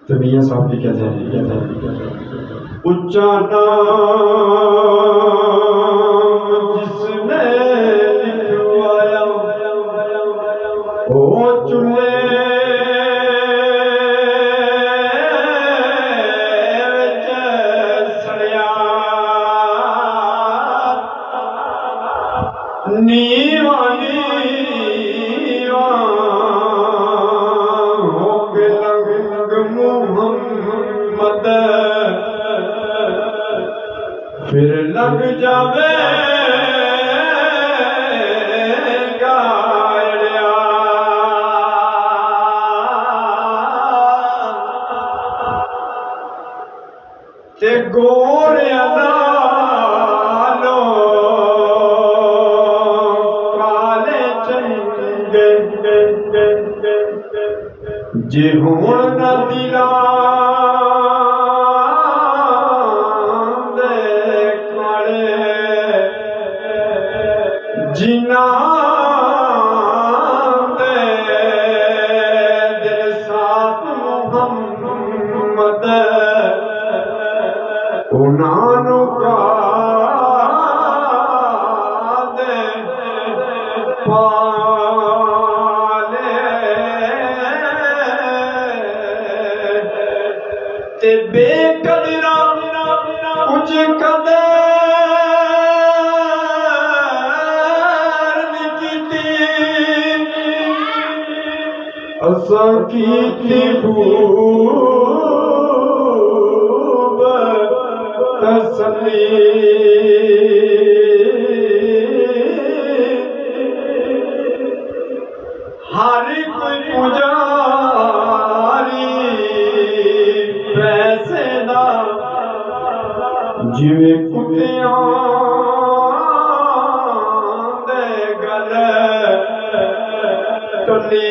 तो मियाँ साहब भी कहते हैं उच्चा नाम जिसने लिखवाया ओ चूल्हे विच सड़िया नीवा नीवा हो के लंग मुहम्मद फिर लग जावे गाड़िया ते गोरिया नालो काले चंगे जे हुण न दिलांदे काले जिना दे दिल साथ मुहम्मद उन्हां का दे पाले ते बेकदरा कुछ कदर निकती असां कीती खूब तसल्ली हर कोई पुजारी पैसे दा जिवे कुत्तियां दे गल टुल्ली